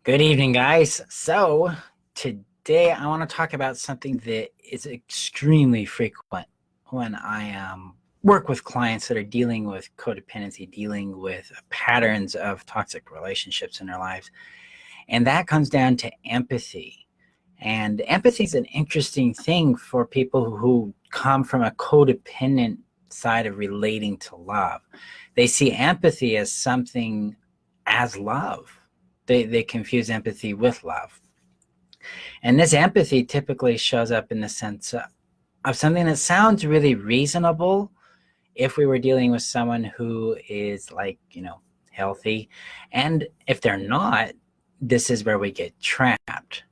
Good evening, guys. So, today I want to talk about something that is extremely frequent when I work with clients that are dealing with codependency, dealing with patterns of toxic relationships in their lives. And that comes down to empathy. And empathy is an interesting thing for people who come from a codependent side of relating to love. They see empathy as something as love. They confuse empathy with love. And this empathy typically shows up in the sense of something that sounds really reasonable if we were dealing with someone who is healthy. And if they're not, this is where we get trapped.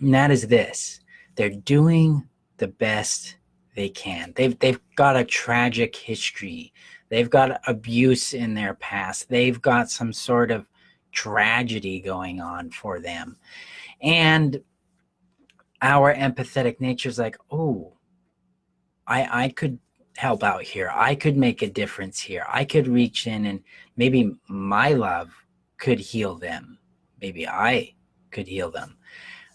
And that is this. They're doing the best they can. They've got a tragic history. They've got abuse in their past. They've got some sort of tragedy going on for them. And our empathetic nature is like, oh, I could help out here. I could make a difference here. I could reach in and maybe my love could heal them. Maybe I could heal them.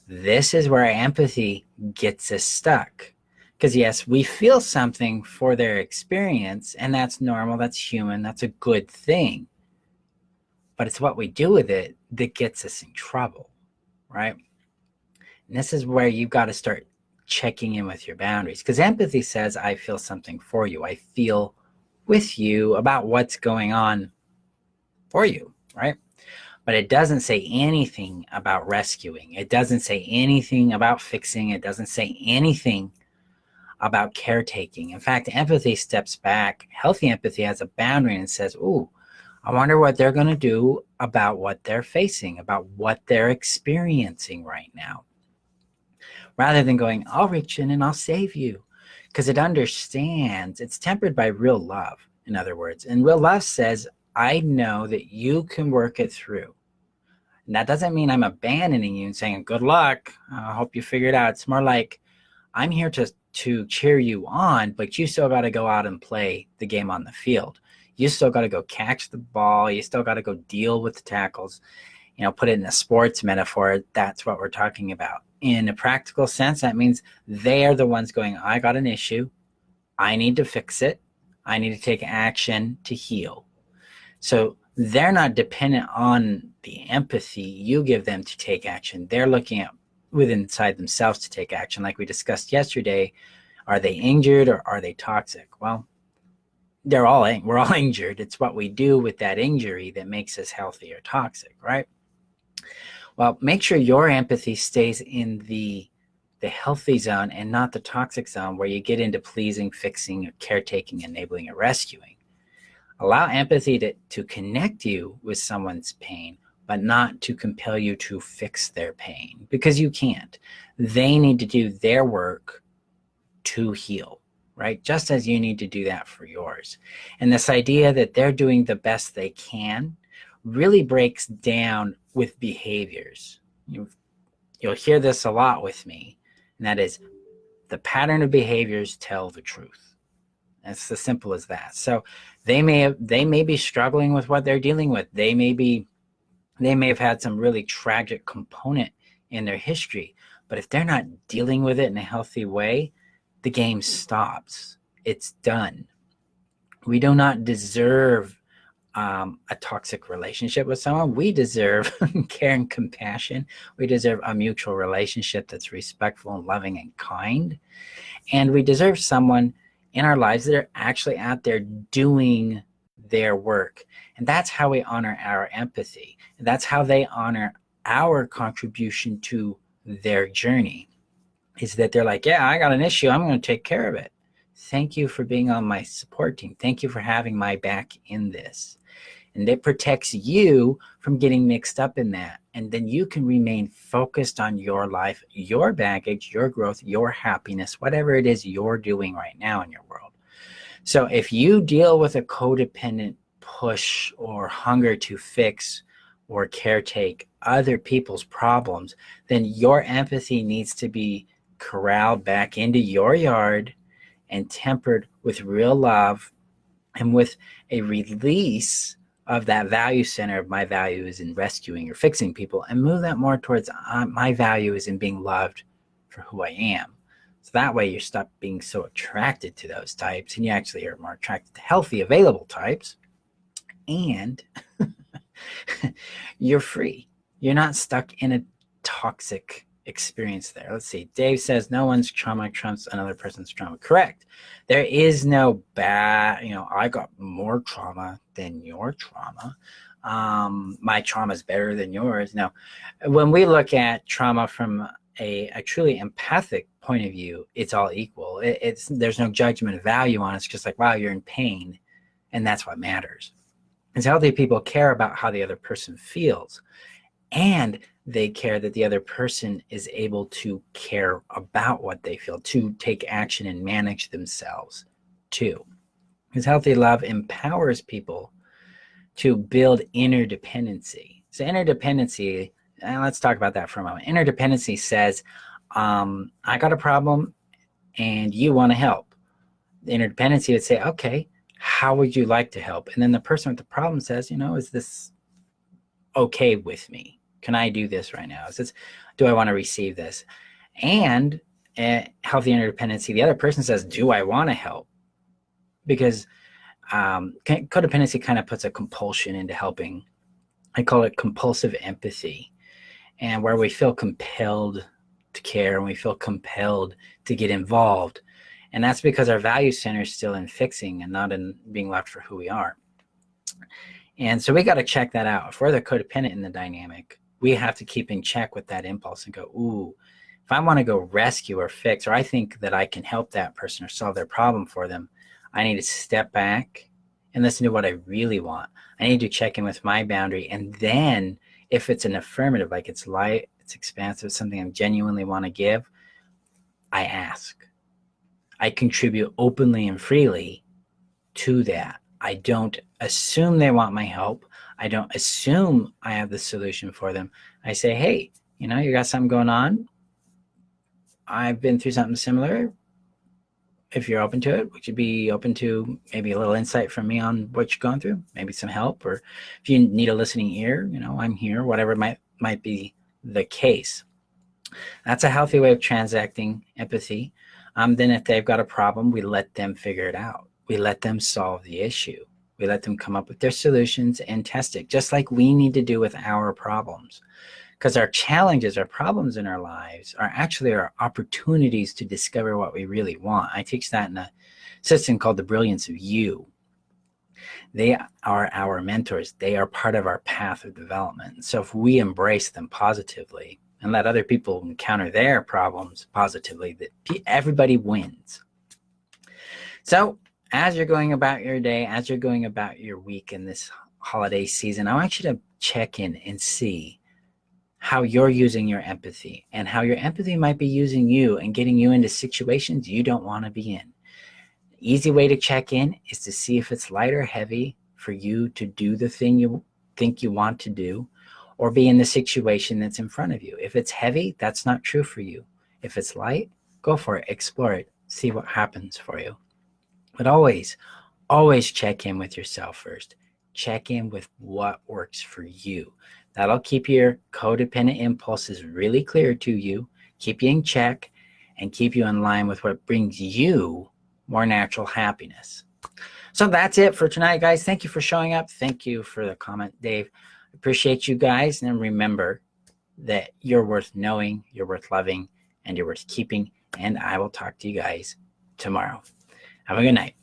This is where our empathy gets us stuck. Because yes, we feel something for their experience, and that's normal, that's human, that's a good thing. But it's what we do with it that gets us in trouble, right? And this is where you've got to start checking in with your boundaries, because empathy says, I feel something for you. I feel with you about what's going on for you, right? But it doesn't say anything about rescuing. It doesn't say anything about fixing. It doesn't say anything about caretaking. In fact, empathy steps back. Healthy empathy has a boundary and says, ooh, I wonder what they're going to do about what they're facing, about what they're experiencing right now. Rather than going, I'll reach in and I'll save you. Because it understands, it's tempered by real love, in other words. And real love says, I know that you can work it through. And that doesn't mean I'm abandoning you and saying, good luck, I hope you figure it out. It's more like, I'm here to cheer you on, but you still got to go out and play the game on the field. You still got to go catch the ball. You still got to go deal with the tackles. Put it in a sports metaphor, that's what we're talking about. In a practical sense, that means they are the ones going, I got an issue. I need to fix it. I need to take action to heal. So they're not dependent on the empathy you give them to take action. They're looking at within inside themselves to take action. Like we discussed yesterday, are they injured or are they toxic? Well, we're all injured. It's what we do with that injury that makes us healthy or toxic, right? Well, make sure your empathy stays in the healthy zone and not the toxic zone where you get into pleasing, fixing, caretaking, enabling, or rescuing. Allow empathy to connect you with someone's pain, but not to compel you to fix their pain, because you can't. They need to do their work to heal, right? Just as you need to do that for yours. And this idea that they're doing the best they can really breaks down with behaviors. You'll hear this a lot with me, and that is the pattern of behaviors tell the truth. It's as simple as that. So they may be struggling with what they're dealing with. They may have had some really tragic component in their history, but if they're not dealing with it in a healthy way, the game stops. It's done. We do not deserve a toxic relationship with someone. We deserve care and compassion. We deserve a mutual relationship that's respectful and loving and kind. And we deserve someone in our lives that are actually out there doing their work. And that's how we honor our empathy. And that's how they honor our contribution to their journey, is that they're like, yeah, I got an issue. I'm going to take care of it. Thank you for being on my support team. Thank you for having my back in this. And it protects you from getting mixed up in that. And then you can remain focused on your life, your baggage, your growth, your happiness, whatever it is you're doing right now in your world. So if you deal with a codependent push or hunger to fix or caretake other people's problems, then your empathy needs to be corralled back into your yard and tempered with real love and with a release of that value center of my value is in rescuing or fixing people, and move that more towards my value is in being loved for who I am. So that way you stop being so attracted to those types, and you actually are more attracted to healthy, available types, and you're free. You're not stuck in a toxic experience there. Let's see. Dave says no one's trauma trumps another person's trauma. Correct. There is no bad, I got more trauma than your trauma. My trauma is better than yours. No, when we look at trauma from a truly empathic point of view, it's all equal. There's no judgment of value on it. It's just like, wow, you're in pain, and that's what matters. It's healthy people care about how the other person feels, and they care that the other person is able to care about what they feel, to take action and manage themselves too. Because healthy love empowers people to build interdependency. So interdependency, and let's talk about that for a moment. Interdependency says, I got a problem and you want to help. The interdependency would say, okay, how would you like to help? And then the person with the problem says, is this okay with me? Can I do this right now? Do I want to receive this? And healthy interdependency, the other person says, do I want to help? Because codependency kind of puts a compulsion into helping. I call it compulsive empathy, and where we feel compelled to care and we feel compelled to get involved. And that's because our value center is still in fixing and not in being left for who we are. And so we got to check that out. If we're the codependent in the dynamic, we have to keep in check with that impulse and go, ooh, if I want to go rescue or fix, or I think that I can help that person or solve their problem for them, I need to step back and listen to what I really want. I need to check in with my boundary. And then if it's an affirmative, like it's light, it's expansive, something I genuinely want to give, I ask. I contribute openly and freely to that. I don't assume they want my help. I don't assume I have the solution for them. I say, hey, you got something going on. I've been through something similar. If you're open to it, would you be open to maybe a little insight from me on what you're going through? Maybe some help, or if you need a listening ear, I'm here, whatever might be the case. That's a healthy way of transacting empathy. Then if they've got a problem, we let them figure it out. We let them solve the issue. We let them come up with their solutions and test it, just like we need to do with our problems. Because our challenges, our problems in our lives are actually our opportunities to discover what we really want. I teach that in a system called the Brilliance of You. They are our mentors. They are part of our path of development. So if we embrace them positively and let other people encounter their problems positively, that everybody wins. So as you're going about your day, as you're going about your week in this holiday season, I want you to check in and see how you're using your empathy and how your empathy might be using you and getting you into situations you don't want to be in. Easy way to check in is to see if it's light or heavy for you to do the thing you think you want to do, or be in the situation that's in front of you. If it's heavy, that's not true for you. If it's light, go for it, explore it, see what happens for you. But always check in with yourself first. Check in with what works for you. That'll keep your codependent impulses really clear to you, keep you in check, and keep you in line with what brings you more natural happiness. So that's it for tonight, guys. Thank you for showing up. Thank you for the comment, Dave. Appreciate you guys. And remember that you're worth knowing, you're worth loving, and you're worth keeping. And I will talk to you guys tomorrow. Have a good night.